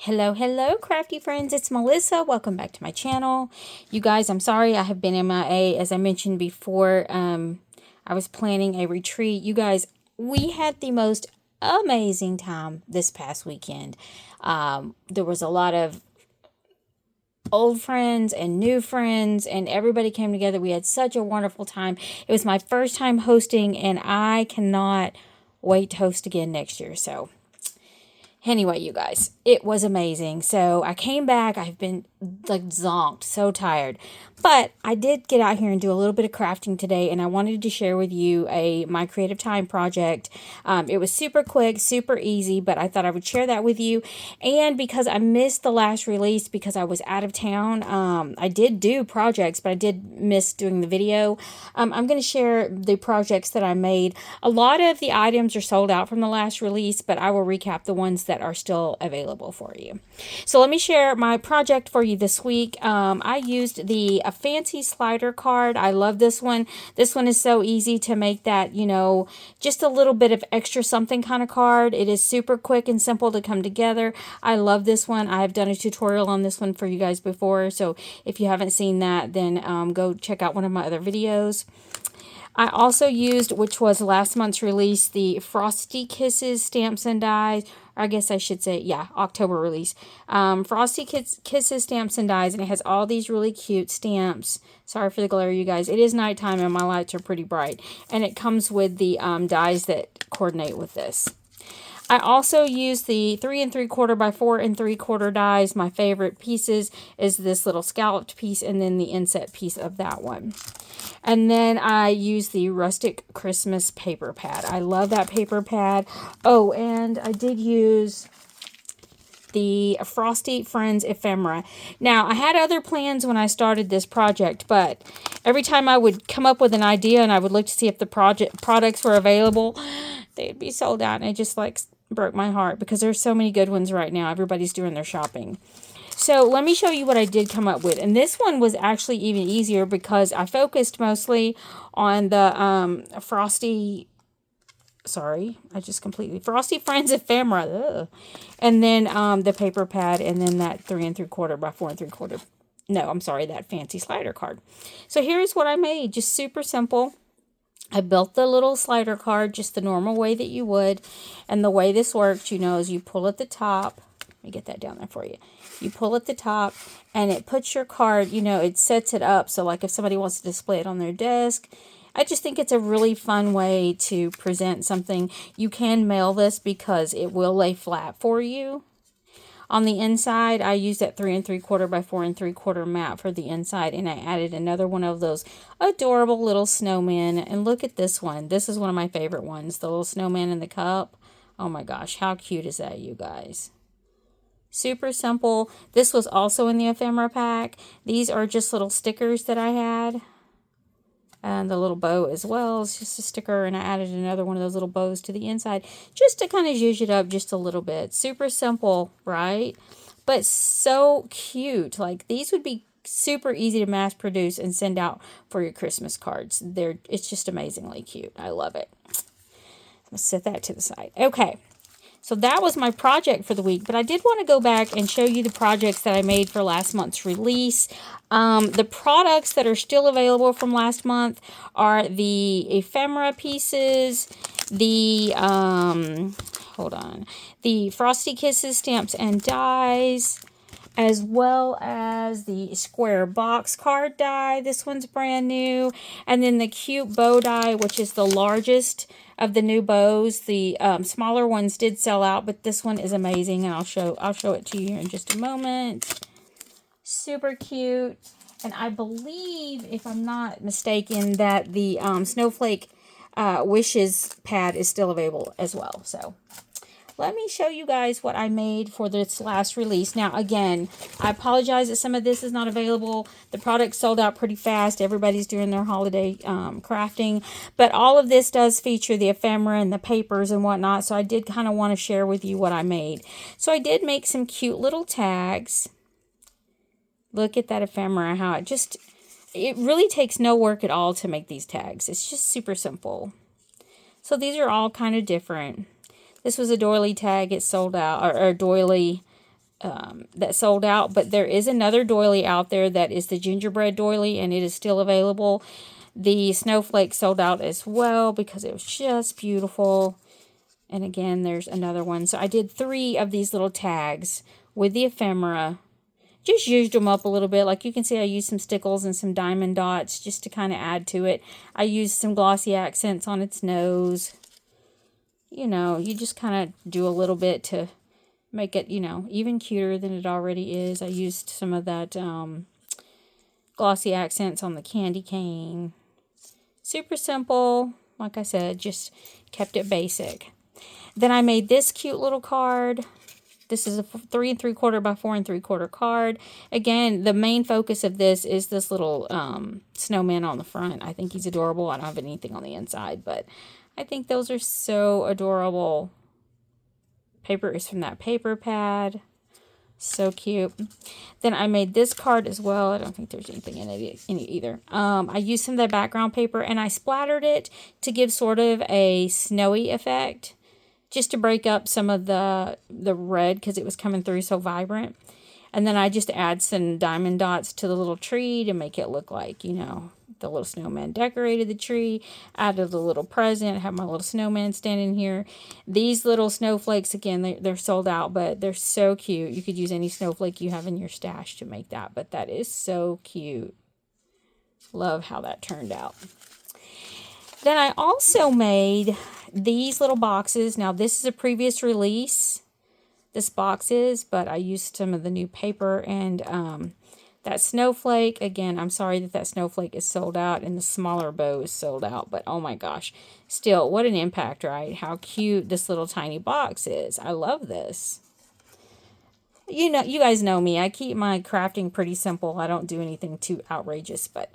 Hello, crafty friends. It's Melissa. Welcome back to my channel. You guys, I'm sorry I have been MIA. As I mentioned before, I was planning a retreat. You guys, we had the most amazing time this past weekend. There was a lot of old friends and new friends, and everybody came together. We had such a wonderful time. It was my first time hosting, and I cannot wait to host again next year. So anyway, you guys, it was amazing. So I came back. I've been like zonked, so tired. But I did get out here and do a little bit of crafting today, and I wanted to share with you my creative time project. It was super quick, super easy, but I thought I would share that with you. And because I missed the last release because I was out of town, I did do projects, but I did miss doing the video. I'm going to share the projects that I made. A lot of the items are sold out from the last release, but I will recap the ones that are still available for you. So let me share my project for you this week. I used a fancy slider card. I love this one. This one is so easy to make that, just a little bit of extra something kind of card. It is super quick and simple to come together. I love this one. I have done a tutorial on this one for you guys before. So if you haven't seen that, then go check out one of my other videos. I also used, which was last month's release, the Frosty Kisses Stamps and Dies. Or I guess I should say, yeah, October release. Frosty Kisses Stamps and Dies, and it has all these really cute stamps. Sorry for the glare, you guys. It is nighttime, and my lights are pretty bright. And it comes with the dies that coordinate with this. I also use the 3 3/4 by 4 3/4 dies. My favorite pieces is this little scalloped piece and then the inset piece of that one. And then I use the rustic Christmas paper pad. I love that paper pad. Oh, and I did use the Frosty Friends ephemera. Now, I had other plans when I started this project, but every time I would come up with an idea and I would look to see if the products were available, they'd be sold out, and it just broke my heart because there's so many good ones right now. Everybody's doing their shopping. So let me show you what I did come up with. And this one was actually even easier because I focused mostly on the Frosty Friends ephemera. Ugh. And then the paper pad, and then that 3 3/4 by 4 3/4. No, I'm sorry, that fancy slider card. So here's what I made. Just super simple. I built the little slider card just the normal way that you would. And the way this works, is you pull at the top. Let me get that down there for you. You pull at the top, and it puts your card, it sets it up. So like if somebody wants to display it on their desk, I just think it's a really fun way to present something. You can mail this because it will lay flat for you. On the inside, I used that 3 3/4 by 4 3/4 mat for the inside, and I added another one of those adorable little snowmen. And look at this one. This is one of my favorite ones, the little snowman in the cup. Oh my gosh, how cute is that, you guys? Super simple. This was also in the ephemera pack. These are just little stickers that I had. And the little bow as well is just a sticker, and I added another one of those little bows to the inside just to kind of zhuzh it up just a little bit. Super simple, right? But so cute. Like, these would be super easy to mass produce and send out for your Christmas cards. It's just amazingly cute. I love it. Let's set that to the side. Okay. So that was my project for the week, but I did want to go back and show you the projects that I made for last month's release. The products that are still available from last month are the ephemera pieces, the Frosty Kisses Stamps and Dies, as well as the square box card die. This one's brand new. And then the cute bow die, which is the largest of the new bows. The smaller ones did sell out, but this one is amazing, and I'll show it to you in just a moment. Super cute. And I believe, if I'm not mistaken, that the Snowflake Wishes pad is still available as well. So let me show you guys what I made for this last release. Now, again, I apologize that some of this is not available. The product sold out pretty fast. Everybody's doing their holiday crafting. But all of this does feature the ephemera and the papers and whatnot. So I did kind of want to share with you what I made. So I did make some cute little tags. Look at that ephemera, how it really takes no work at all to make these tags. It's just super simple. So these are all kind of different. This was a doily tag. It sold out, or doily that sold out, but there is another doily out there that is the gingerbread doily, and it is still available. The snowflake sold out as well because it was just beautiful. And again, there's another one. So I did 3 of these little tags with the ephemera. Just used them up a little bit. Like you can see, I used some stickles and some diamond dots just to kind of add to it. I used some glossy accents on its nose. You know, you just kind of do a little bit to make it, you know, even cuter than it already is. I used some of that glossy accents on the candy cane. Super simple. Like I said, just kept it basic. Then I made this cute little card. This is a 3 3/4 by 4 3/4 card. Again, the main focus of this is this little snowman on the front. I think he's adorable. I don't have anything on the inside, but I think those are so adorable. Paper is from that paper pad. So cute. Then I made this card as well. I don't think there's anything in it either. I used some of the background paper and I splattered it to give sort of a snowy effect, just to break up some of the red because it was coming through so vibrant. And then I just add some diamond dots to the little tree to make it look like, you know, the little snowman decorated the tree, added the little present, have my little snowman standing here. These little snowflakes, again, they're sold out, but they're so cute. You could use any snowflake you have in your stash to make that, but that is so cute. Love how that turned out. Then I also made these little boxes. Now, this is a previous release, this box is, but I used some of the new paper and that snowflake. Again, I'm sorry that snowflake is sold out and the smaller bow is sold out, but oh my gosh, still, what an impact, right? How cute this little tiny box is. I love this. You know, you guys know me. I keep my crafting pretty simple. I don't do anything too outrageous, but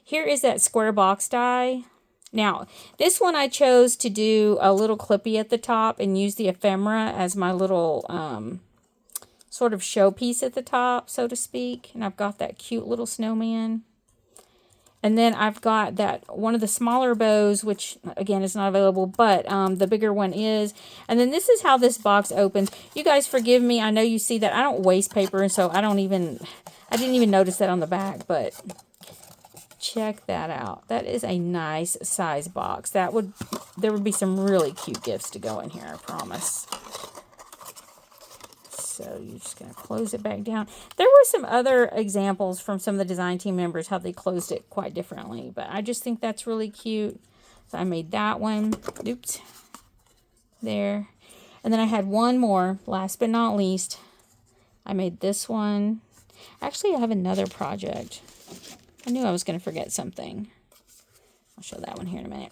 here is that square box die. Now, this one I chose to do a little clippy at the top and use the ephemera as my little sort of showpiece at the top, so to speak. And I've got that cute little snowman. And then I've got that one of the smaller bows, which again is not available, but the bigger one is. And then this is how this box opens. You guys forgive me. I know you see that I don't waste paper, and so I didn't even notice that on the back, but check that out. That is a nice size box. There would be some really cute gifts to go in here, I promise. So you're just going to close it back down. There were some other examples from some of the design team members how they closed it quite differently, but I just think that's really cute. So I made that one. Oops. There. And then I had one more, last but not least. I made this one. Actually, I have another project. I knew I was going to forget something. I'll show that one here in a minute.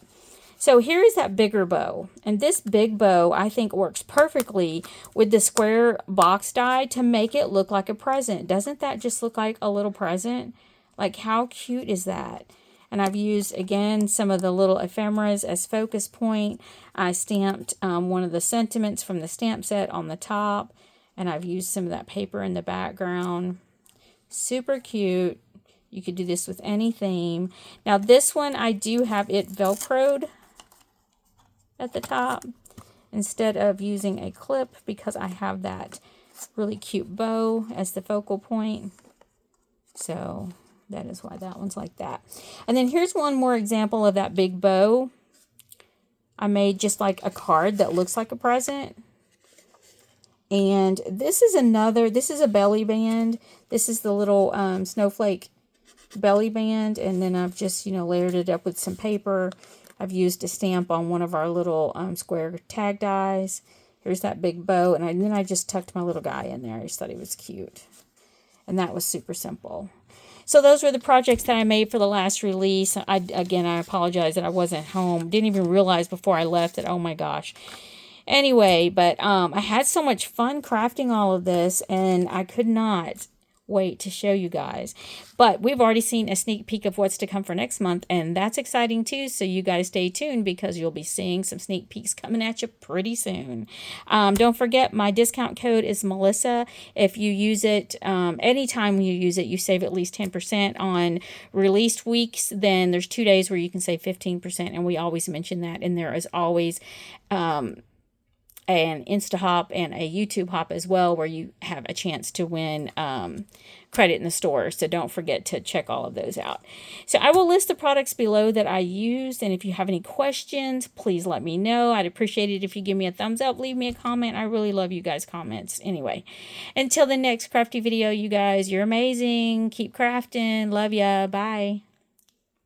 So here is that bigger bow. And this big bow, I think, works perfectly with the square box die to make it look like a present. Doesn't that just look like a little present? Like, how cute is that? And I've used, again, some of the little ephemeras as focus point. I stamped one of the sentiments from the stamp set on the top. And I've used some of that paper in the background. Super cute. You could do this with any theme. Now, this one, I do have it Velcroed at the top instead of using a clip because I have that really cute bow as the focal point. So that is why that one's like that. And then here's one more example of that big bow. I made just like a card that looks like a present. And this is a belly band. This is the little snowflake belly band, and then I've just, layered it up with some paper. I've used a stamp on one of our little square tag dies. Here's that big bow, and then I just tucked my little guy in there. I just thought he was cute. And that was super simple. So those were the projects that I made for the last release. I apologize that I wasn't home. Didn't even realize before I left that, oh my gosh. Anyway, but I had so much fun crafting all of this, and I could not wait to show you guys. But we've already seen a sneak peek of what's to come for next month, and that's exciting too. So you guys stay tuned because you'll be seeing some sneak peeks coming at you pretty soon. Don't forget, my discount code is Melissa. If you use it, anytime you use it, you save at least 10% on released weeks. Then there's 2 days where you can save 15%, and we always mention that. And there is always an Insta Hop and a YouTube Hop as well, where you have a chance to win credit in the store. So don't forget to check all of those out. So I will list the products below that I used, and if you have any questions, please let me know. I'd appreciate it if you give me a thumbs up, leave me a comment. I really love you guys' comments. Anyway, until the next crafty video, you guys, you're amazing. Keep crafting. Love ya. Bye.